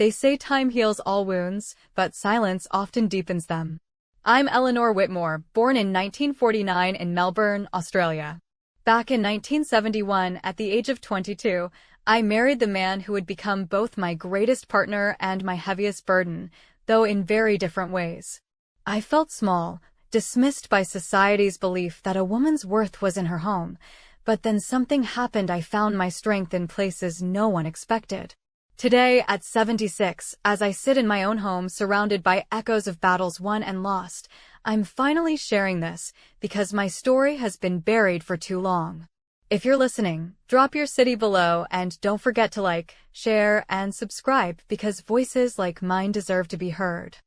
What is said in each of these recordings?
They say time heals all wounds, but silence often deepens them. I'm Eleanor Whitmore, born in 1949 in Melbourne, Australia. Back in 1971, at the age of 22, I married the man who would become both my greatest partner and my heaviest burden, though in very different ways. I felt small, dismissed by society's belief that a woman's worth was in her home, but then something happened. I found my strength in places no one expected. Today, at 76, as I sit in my own home surrounded by echoes of battles won and lost, I'm finally sharing this because my story has been buried for too long. If you're listening, drop your city below and don't forget to like, share, and subscribe because voices like mine deserve to be heard.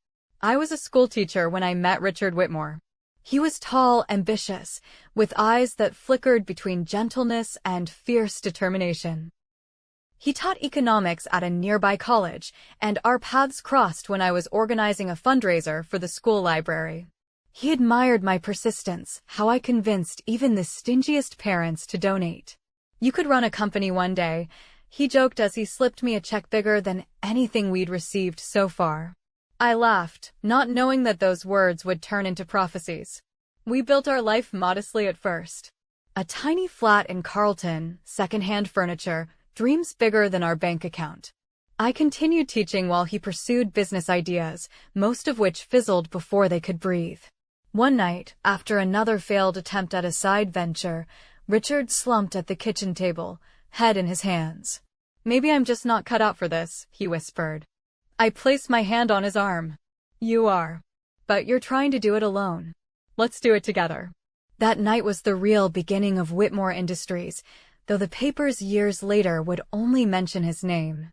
I was a school teacher when I met Richard Whitmore. He was tall, ambitious, with eyes that flickered between gentleness and fierce determination. He taught economics at a nearby college, and our paths crossed when I was organizing a fundraiser for the school library. He admired my persistence, how I convinced even the stingiest parents to donate. "You could run a company one day," he joked as he slipped me a check bigger than anything we'd received so far. I laughed, not knowing that those words would turn into prophecies. We built our life modestly at first. A tiny flat in Carlton, second-hand furniture, dreams bigger than our bank account. I continued teaching while he pursued business ideas, most of which fizzled before they could breathe. One night, after another failed attempt at a side venture, Richard slumped at the kitchen table, head in his hands. "Maybe I'm just not cut out for this," he whispered. I placed my hand on his arm. "You are. But you're trying to do it alone. Let's do it together." That night was the real beginning of Whitmore Industries, though the papers years later would only mention his name.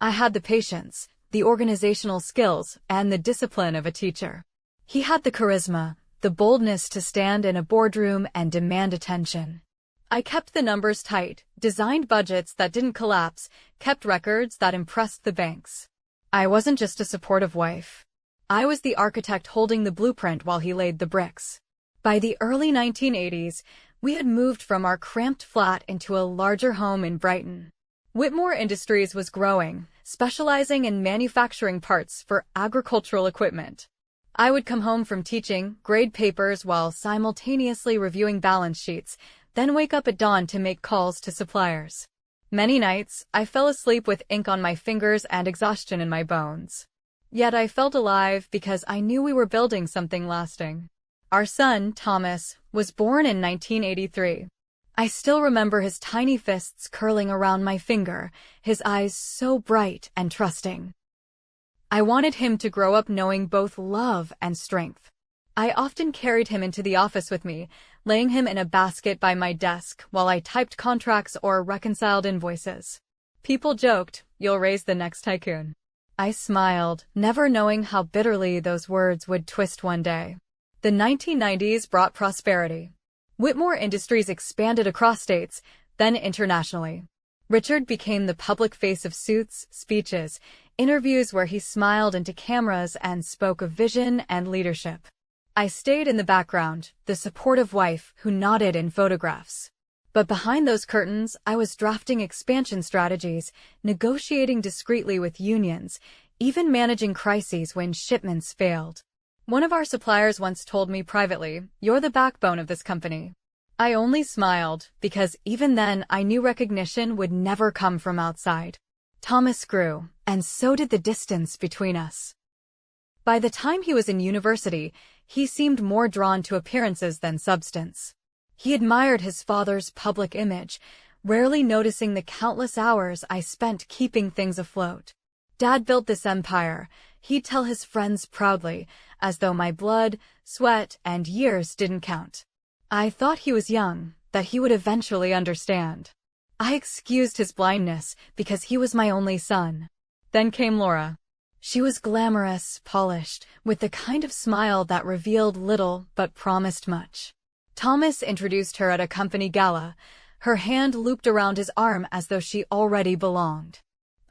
I had the patience, the organizational skills, and the discipline of a teacher. He had the charisma, the boldness to stand in a boardroom and demand attention. I kept the numbers tight, designed budgets that didn't collapse, kept records that impressed the banks. I wasn't just a supportive wife. I was the architect holding the blueprint while he laid the bricks. By the early 1980s, we had moved from our cramped flat into a larger home in Brighton. Whitmore Industries was growing, specializing in manufacturing parts for agricultural equipment. I would come home from teaching, grade papers while simultaneously reviewing balance sheets, then wake up at dawn to make calls to suppliers. Many nights, I fell asleep with ink on my fingers and exhaustion in my bones. Yet I felt alive because I knew we were building something lasting. Our son, Thomas, was born in 1983. I still remember his tiny fists curling around my finger, his eyes so bright and trusting. I wanted him to grow up knowing both love and strength. I often carried him into the office with me, laying him in a basket by my desk while I typed contracts or reconciled invoices. People joked, "You'll raise the next tycoon." I smiled, never knowing how bitterly those words would twist one day. The 1990s brought prosperity. Whitmore Industries expanded across states, then internationally. Richard became the public face of suits, speeches, interviews where he smiled into cameras and spoke of vision and leadership. I stayed in the background, the supportive wife who nodded in photographs. But behind those curtains, I was drafting expansion strategies, negotiating discreetly with unions, even managing crises when shipments failed. One of our suppliers once told me privately, "You're the backbone of this company." I only smiled, because even then I knew recognition would never come from outside. Thomas grew, and so did the distance between us. By the time he was in university, he seemed more drawn to appearances than substance. He admired his father's public image, rarely noticing the countless hours I spent keeping things afloat. "Dad built this empire," he'd tell his friends proudly, as though my blood, sweat, and years didn't count. I thought he was young, that he would eventually understand. I excused his blindness because he was my only son. Then came Laura. She was glamorous, polished, with the kind of smile that revealed little but promised much. Thomas introduced her at a company gala, her hand looped around his arm as though she already belonged.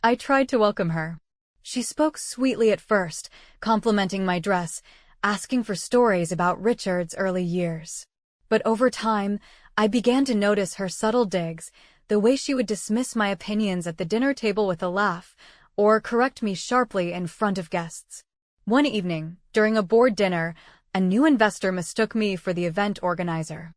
I tried to welcome her. She spoke sweetly at first, complimenting my dress, asking for stories about Richard's early years. But over time, I began to notice her subtle digs, the way she would dismiss my opinions at the dinner table with a laugh, or correct me sharply in front of guests. One evening, during a board dinner, a new investor mistook me for the event organizer.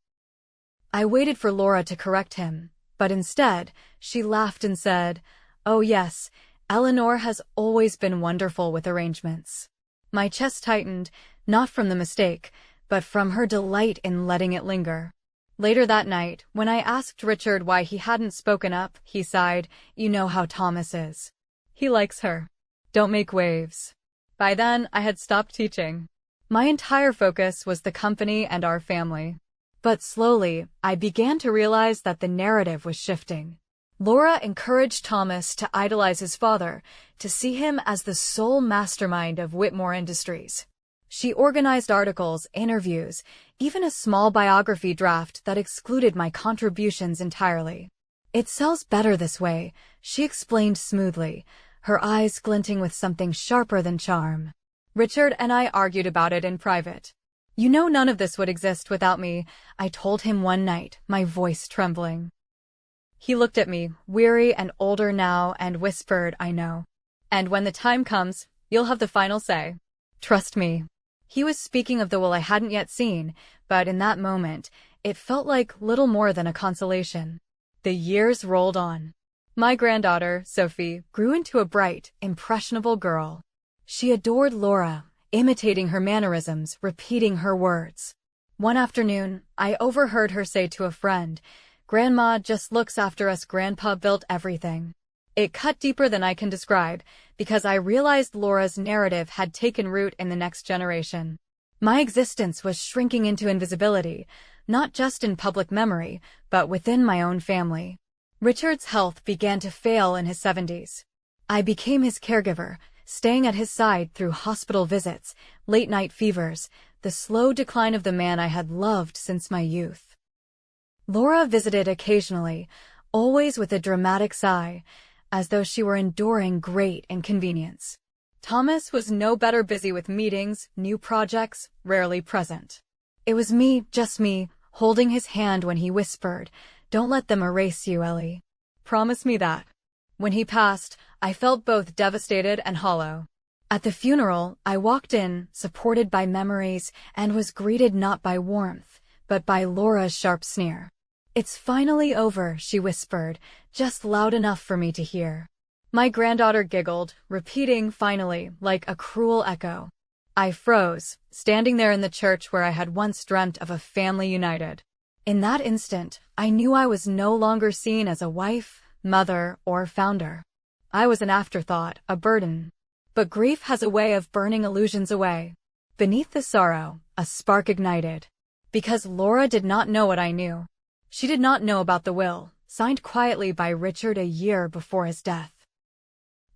I waited for Laura to correct him, but instead, she laughed and said, "Oh yes, Eleanor has always been wonderful with arrangements." My chest tightened, not from the mistake, but from her delight in letting it linger. Later that night, when I asked Richard why he hadn't spoken up, he sighed, "You know how Thomas is. He likes her. Don't make waves." By then, I had stopped teaching. My entire focus was the company and our family. But slowly, I began to realize that the narrative was shifting. Laura encouraged Thomas to idolize his father, to see him as the sole mastermind of Whitmore Industries. She organized articles, interviews, even a small biography draft that excluded my contributions entirely. "It sells better this way," she explained smoothly, her eyes glinting with something sharper than charm. Richard and I argued about it in private. "You know none of this would exist without me," I told him one night, my voice trembling. He looked at me, weary and older now, and whispered, "I know. And when the time comes, you'll have the final say. Trust me." He was speaking of the will I hadn't yet seen, but in that moment, it felt like little more than a consolation. The years rolled on. My granddaughter, Sophie, grew into a bright, impressionable girl. She adored Laura, imitating her mannerisms, repeating her words. One afternoon, I overheard her say to a friend, "Grandma just looks after us. Grandpa built everything." It cut deeper than I can describe, because I realized Laura's narrative had taken root in the next generation. My existence was shrinking into invisibility, not just in public memory, but within my own family. Richard's health began to fail in his 70s. I became his caregiver, staying at his side through hospital visits, late-night fevers, the slow decline of the man I had loved since my youth. Laura visited occasionally, always with a dramatic sigh, as though she were enduring great inconvenience. Thomas was no better, busy with meetings, new projects, rarely present. It was me, just me, holding his hand when he whispered, "Don't let them erase you, Ellie. Promise me that." When he passed, I felt both devastated and hollow. At the funeral, I walked in, supported by memories, and was greeted not by warmth, but by Laura's sharp sneer. "It's finally over," she whispered, just loud enough for me to hear. My granddaughter giggled, repeating "finally" like a cruel echo. I froze, standing there in the church where I had once dreamt of a family united. In that instant, I knew I was no longer seen as a wife, mother, or founder. I was an afterthought, a burden. But grief has a way of burning illusions away. Beneath the sorrow, a spark ignited. Because Laura did not know what I knew. She did not know about the will, signed quietly by Richard a year before his death.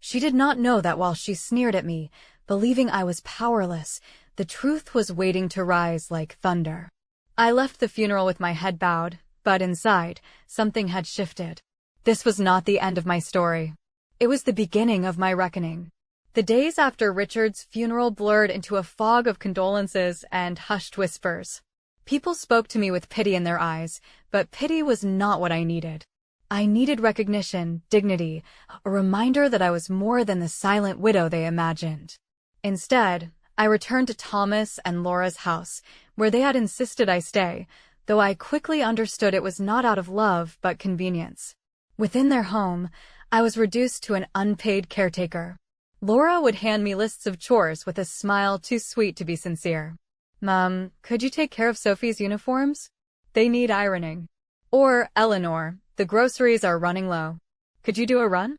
She did not know that while she sneered at me, believing I was powerless, the truth was waiting to rise like thunder. I left the funeral with my head bowed, but inside, something had shifted. This was not the end of my story. It was the beginning of my reckoning. The days after Richard's funeral blurred into a fog of condolences and hushed whispers. People spoke to me with pity in their eyes, but pity was not what I needed. I needed recognition, dignity, a reminder that I was more than the silent widow they imagined. Instead, I returned to Thomas and Laura's house, where they had insisted I stay, though I quickly understood it was not out of love but convenience. Within their home, I was reduced to an unpaid caretaker. Laura would hand me lists of chores with a smile too sweet to be sincere. "Mom, could you take care of Sophie's uniforms? They need ironing." Or, "Eleanor, the groceries are running low. Could you do a run?"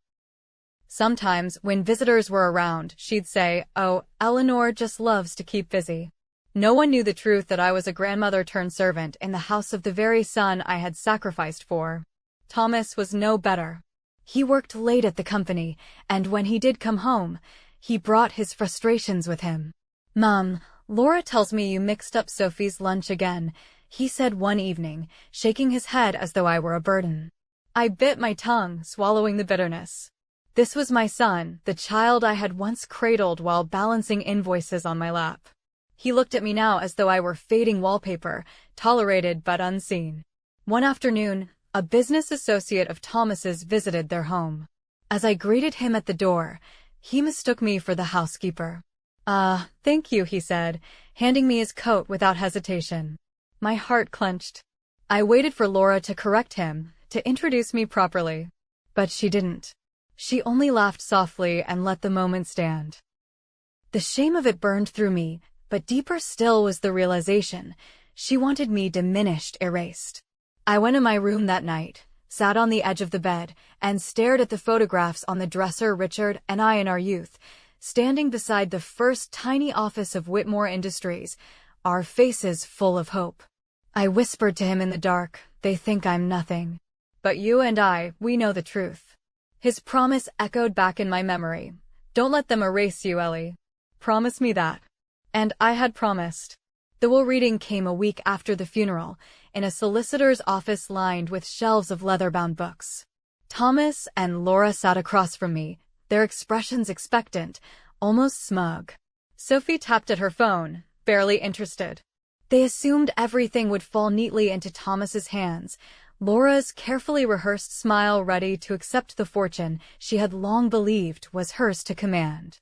Sometimes, when visitors were around, she'd say, "Oh, Eleanor just loves to keep busy." No one knew the truth that I was a grandmother turned servant in the house of the very son I had sacrificed for. Thomas was no better. He worked late at the company, and when he did come home, he brought his frustrations with him. "Mom, Laura tells me you mixed up Sophie's lunch again," he said one evening, shaking his head as though I were a burden. I bit my tongue, swallowing the bitterness. This was my son, the child I had once cradled while balancing invoices on my lap. He looked at me now as though I were fading wallpaper, tolerated but unseen. One afternoon, a business associate of Thomas's visited their home. As I greeted him at the door, he mistook me for the housekeeper. Thank you, he said, handing me his coat without hesitation. My heart clenched. I waited for Laura to correct him, to introduce me properly. But she didn't. She only laughed softly and let the moment stand. The shame of it burned through me, but deeper still was the realization. She wanted me diminished, erased. I went in my room that night, sat on the edge of the bed, and stared at the photographs on the dresser Richard and I in our youth, standing beside the first tiny office of Whitmore Industries, our faces full of hope. I whispered to him in the dark, "They think I'm nothing. But you and I, we know the truth." His promise echoed back in my memory. "Don't let them erase you, Ellie. Promise me that." And I had promised. The will reading came a week after the funeral, in a solicitor's office lined with shelves of leather-bound books. Thomas and Laura sat across from me, their expressions expectant, almost smug. Sophie tapped at her phone, barely interested. They assumed everything would fall neatly into Thomas's hands, Laura's carefully rehearsed smile ready to accept the fortune she had long believed was hers to command.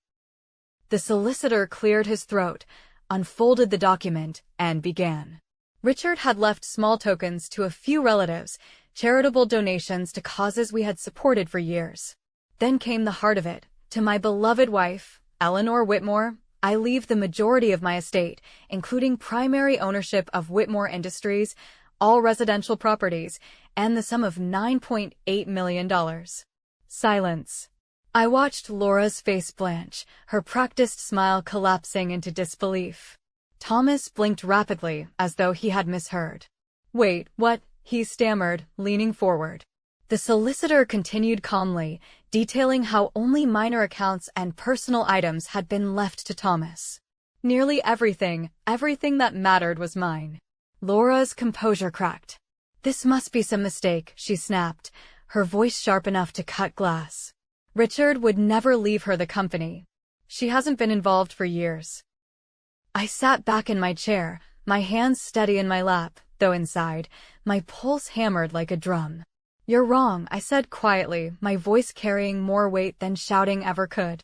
The solicitor cleared his throat, unfolded the document, and began. Richard had left small tokens to a few relatives, charitable donations to causes we had supported for years. Then came the heart of it. To my beloved wife, Eleanor Whitmore, I leave the majority of my estate, including primary ownership of Whitmore Industries, all residential properties, and the sum of $9.8 million. Silence. I watched Laura's face blanch, her practiced smile collapsing into disbelief. Thomas blinked rapidly, as though he had misheard. "Wait, what?" he stammered, leaning forward. The solicitor continued calmly, detailing how only minor accounts and personal items had been left to Thomas. Nearly everything that mattered was mine. Laura's composure cracked. "This must be some mistake," she snapped, her voice sharp enough to cut glass. "Richard would never leave her the company. She hasn't been involved for years." I sat back in my chair, my hands steady in my lap, though inside, my pulse hammered like a drum. "You're wrong," I said quietly, my voice carrying more weight than shouting ever could.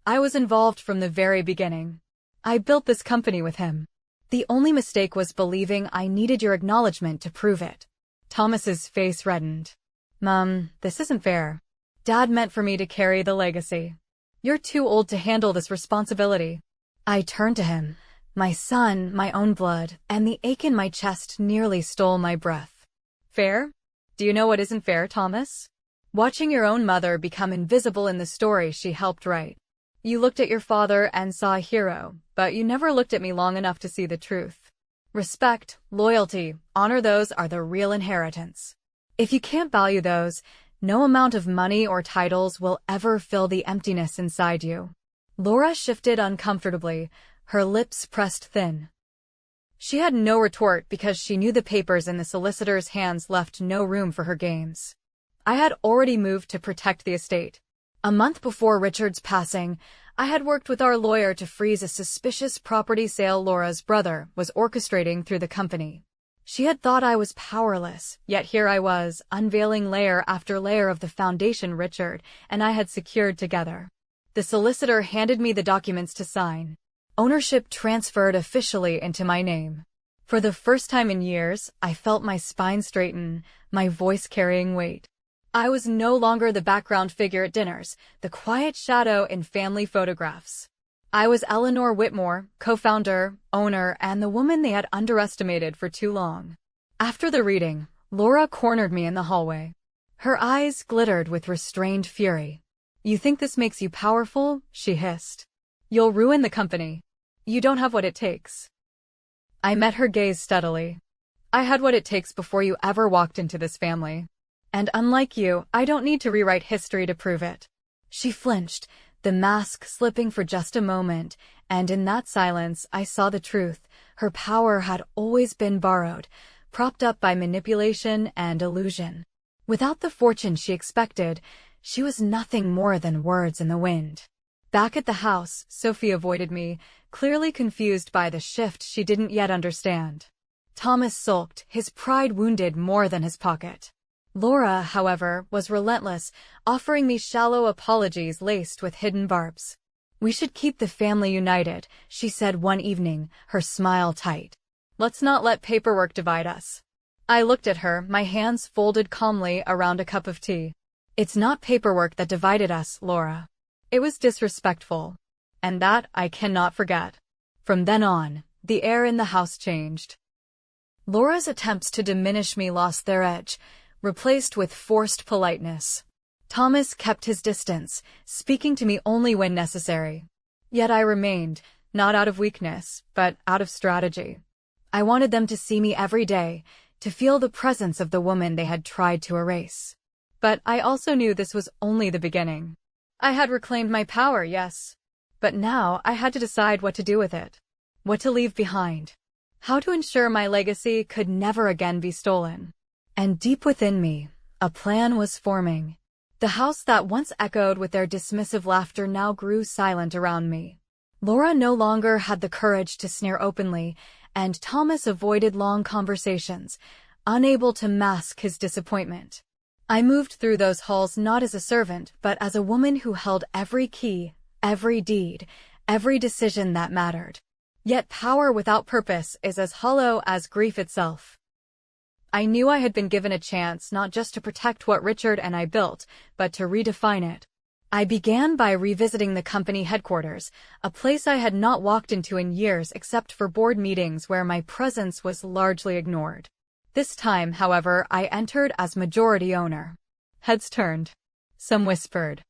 "I was involved from the very beginning. I built this company with him. The only mistake was believing I needed your acknowledgement to prove it." Thomas's face reddened. "Mum, this isn't fair. Dad meant for me to carry the legacy. You're too old to handle this responsibility." I turned to him. My son, my own blood, and the ache in my chest nearly stole my breath. "Fair? Do you know what isn't fair, Thomas? Watching your own mother become invisible in the story she helped write. You looked at your father and saw a hero, but you never looked at me long enough to see the truth. Respect, loyalty, honor, those are the real inheritance. If you can't value those, no amount of money or titles will ever fill the emptiness inside you." Laura shifted uncomfortably, her lips pressed thin. She had no retort because she knew the papers in the solicitor's hands left no room for her games. I had already moved to protect the estate. A month before Richard's passing, I had worked with our lawyer to freeze a suspicious property sale Laura's brother was orchestrating through the company. She had thought I was powerless, yet here I was, unveiling layer after layer of the foundation Richard and I had secured together. The solicitor handed me the documents to sign. Ownership transferred officially into my name. For the first time in years, I felt my spine straighten, my voice carrying weight. I was no longer the background figure at dinners, the quiet shadow in family photographs. I was Eleanor Whitmore, co-founder, owner, and the woman they had underestimated for too long. After the reading, Laura cornered me in the hallway. Her eyes glittered with restrained fury. "You think this makes you powerful?" she hissed. "You'll ruin the company. You don't have what it takes." I met her gaze steadily. "I had what it takes before you ever walked into this family. And unlike you, I don't need to rewrite history to prove it." She flinched, the mask slipping for just a moment, and in that silence I saw the truth. Her power had always been borrowed, propped up by manipulation and illusion. Without the fortune she expected, she was nothing more than words in the wind. Back at the house, Sophie avoided me, clearly confused by the shift she didn't yet understand. Thomas sulked, his pride wounded more than his pocket. Laura, however, was relentless, offering me shallow apologies laced with hidden barbs. "We should keep the family united," she said one evening, her smile tight. "Let's not let paperwork divide us." I looked at her, my hands folded calmly around a cup of tea. "It's not paperwork that divided us, Laura. It was disrespectful. And that I cannot forget." From then on, the air in the house changed. Laura's attempts to diminish me lost their edge, replaced with forced politeness. Thomas kept his distance, speaking to me only when necessary. Yet I remained, not out of weakness, but out of strategy. I wanted them to see me every day, to feel the presence of the woman they had tried to erase. But I also knew this was only the beginning. I had reclaimed my power, yes. But now I had to decide what to do with it. What to leave behind. How to ensure my legacy could never again be stolen. And deep within me, a plan was forming. The house that once echoed with their dismissive laughter now grew silent around me. Laura no longer had the courage to sneer openly, and Thomas avoided long conversations, unable to mask his disappointment. I moved through those halls not as a servant, but as a woman who held every key, every deed, every decision that mattered. Yet power without purpose is as hollow as grief itself. I knew I had been given a chance not just to protect what Richard and I built, but to redefine it. I began by revisiting the company headquarters, a place I had not walked into in years except for board meetings where my presence was largely ignored. This time, however, I entered as majority owner. Heads turned. Some whispered.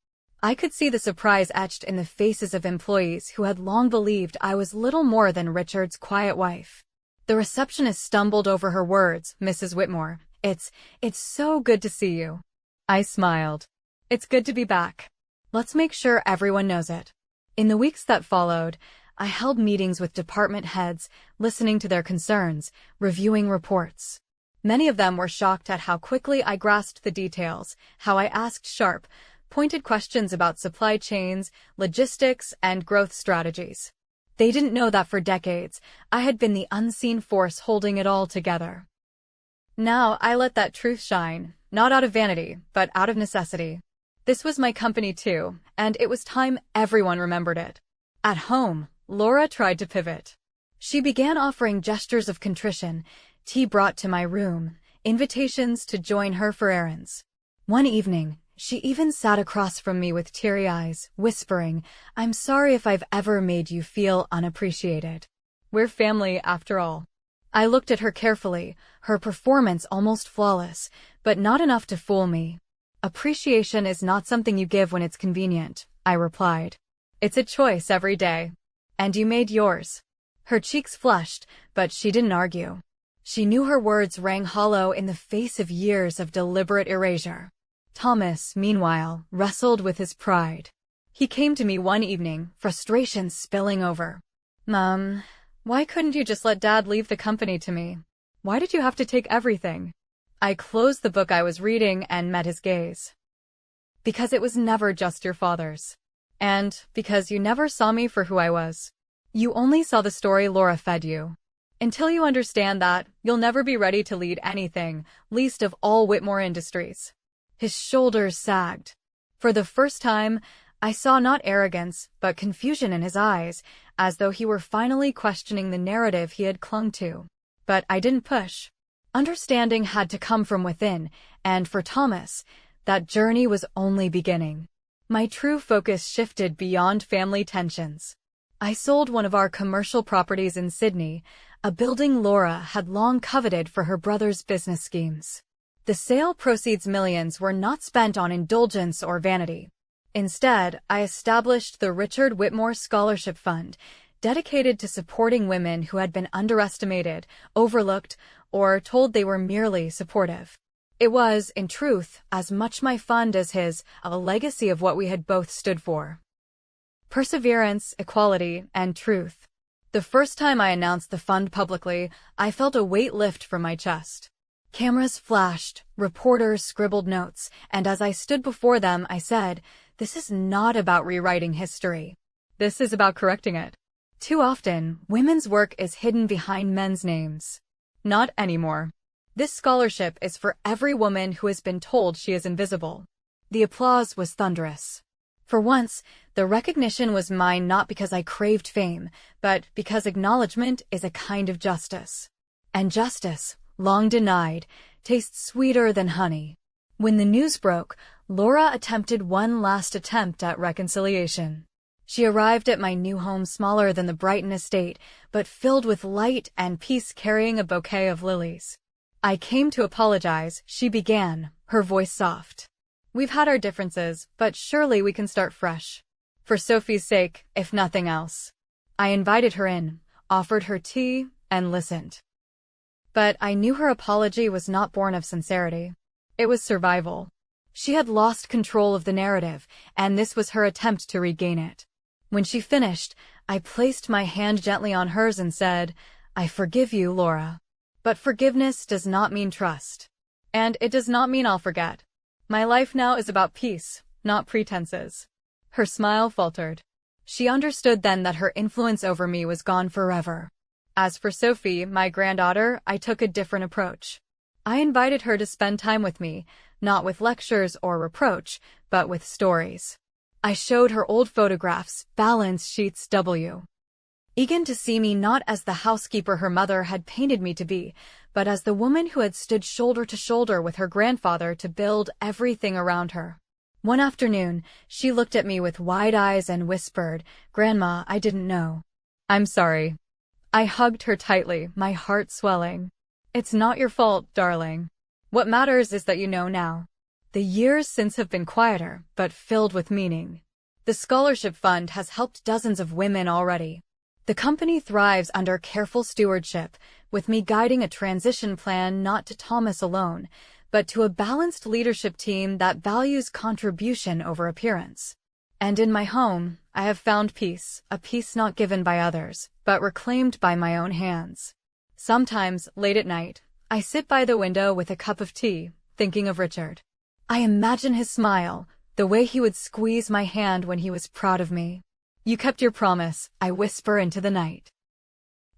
I could see the surprise etched in the faces of employees who had long believed I was little more than Richard's quiet wife. The receptionist stumbled over her words, "Mrs. Whitmore, it's so good to see you." I smiled. "It's good to be back. Let's make sure everyone knows it." In the weeks that followed, I held meetings with department heads, listening to their concerns, reviewing reports. Many of them were shocked at how quickly I grasped the details, how I asked sharp, pointed questions about supply chains, logistics, and growth strategies. They didn't know that for decades, I had been the unseen force holding it all together. Now I let that truth shine, not out of vanity, but out of necessity. This was my company too, and it was time everyone remembered it. At home, Laura tried to pivot. She began offering gestures of contrition, tea brought to my room, invitations to join her for errands. One evening, she even sat across from me with teary eyes, whispering, "I'm sorry if I've ever made you feel unappreciated. We're family after all." I looked at her carefully, her performance almost flawless, but not enough to fool me. "Appreciation is not something you give when it's convenient," I replied. "It's a choice every day. And you made yours." Her cheeks flushed, but she didn't argue. She knew her words rang hollow in the face of years of deliberate erasure. Thomas, meanwhile, wrestled with his pride. He came to me one evening, frustration spilling over. "Mom, why couldn't you just let Dad leave the company to me? Why did you have to take everything?" I closed the book I was reading and met his gaze. "Because it was never just your father's. And because you never saw me for who I was. You only saw the story Laura fed you. Until you understand that, you'll never be ready to lead anything, least of all Whitmore Industries." His shoulders sagged. For the first time, I saw not arrogance, but confusion in his eyes, as though he were finally questioning the narrative he had clung to. But I didn't push. Understanding had to come from within, and for Thomas, that journey was only beginning. My true focus shifted beyond family tensions. I sold one of our commercial properties in Sydney, a building Laura had long coveted for her brother's business schemes. The sale proceeds millions were not spent on indulgence or vanity. Instead, I established the Richard Whitmore Scholarship Fund, dedicated to supporting women who had been underestimated, overlooked, or told they were merely supportive. It was, in truth, as much my fund as his, a legacy of what we had both stood for. Perseverance, equality, and truth. The first time I announced the fund publicly, I felt a weight lift from my chest. Cameras flashed, reporters scribbled notes, and as I stood before them, I said, "This is not about rewriting history. This is about correcting it." Too often, women's work is hidden behind men's names. Not anymore. This scholarship is for every woman who has been told she is invisible. The applause was thunderous. For once, the recognition was mine not because I craved fame, but because acknowledgement is a kind of justice. And justice, long denied, tastes sweeter than honey. When the news broke, Laura attempted one last attempt at reconciliation. She arrived at my new home smaller than the Brighton estate, but filled with light and peace, carrying a bouquet of lilies. "I came to apologize," she began, her voice soft. "We've had our differences, but surely we can start fresh. For Sophie's sake, if nothing else." I invited her in, offered her tea, and listened. But I knew her apology was not born of sincerity. It was survival. She had lost control of the narrative, and this was her attempt to regain it. When she finished, I placed my hand gently on hers and said, "I forgive you, Laura. But forgiveness does not mean trust. And it does not mean I'll forget. My life now is about peace, not pretenses." Her smile faltered. She understood then that her influence over me was gone forever. As for Sophie, my granddaughter, I took a different approach. I invited her to spend time with me, not with lectures or reproach, but with stories. I showed her old photographs, balance sheets eager to see me not as the housekeeper her mother had painted me to be, but as the woman who had stood shoulder to shoulder with her grandfather to build everything around her. One afternoon, she looked at me with wide eyes and whispered, "Grandma, I didn't know." "I'm sorry." I hugged her tightly, my heart swelling. "It's not your fault, darling. What matters is that you know now." The years since have been quieter, but filled with meaning. The scholarship fund has helped dozens of women already. The company thrives under careful stewardship, with me guiding a transition plan not to Thomas alone, but to a balanced leadership team that values contribution over appearance. And in my home, I have found peace, a peace not given by others, but reclaimed by my own hands. Sometimes, late at night, I sit by the window with a cup of tea, thinking of Richard. I imagine his smile, the way he would squeeze my hand when he was proud of me. "You kept your promise," I whisper into the night.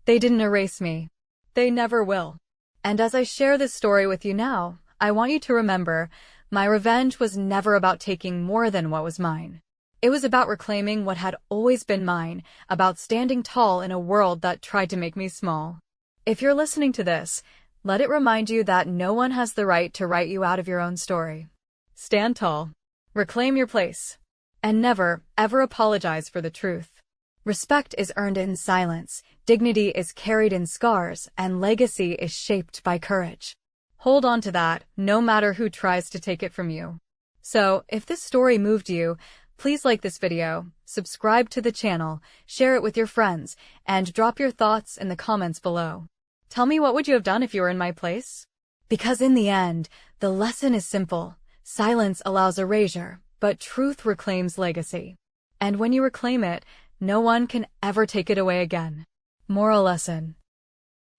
"They didn't erase me. They never will." And as I share this story with you now, I want you to remember, my revenge was never about taking more than what was mine. It was about reclaiming what had always been mine, about standing tall in a world that tried to make me small. If you're listening to this, let it remind you that no one has the right to write you out of your own story. Stand tall. Reclaim your place. And never, ever apologize for the truth. Respect is earned in silence, dignity is carried in scars, and legacy is shaped by courage. Hold on to that, no matter who tries to take it from you. So, if this story moved you, please like this video, subscribe to the channel, share it with your friends, and drop your thoughts in the comments below. Tell me, what would you have done if you were in my place? Because in the end, the lesson is simple. Silence allows erasure, but truth reclaims legacy. And when you reclaim it, no one can ever take it away again. Moral lesson.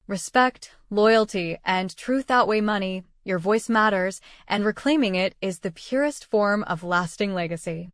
Respect, loyalty, and truth outweigh money, your voice matters, and reclaiming it is the purest form of lasting legacy.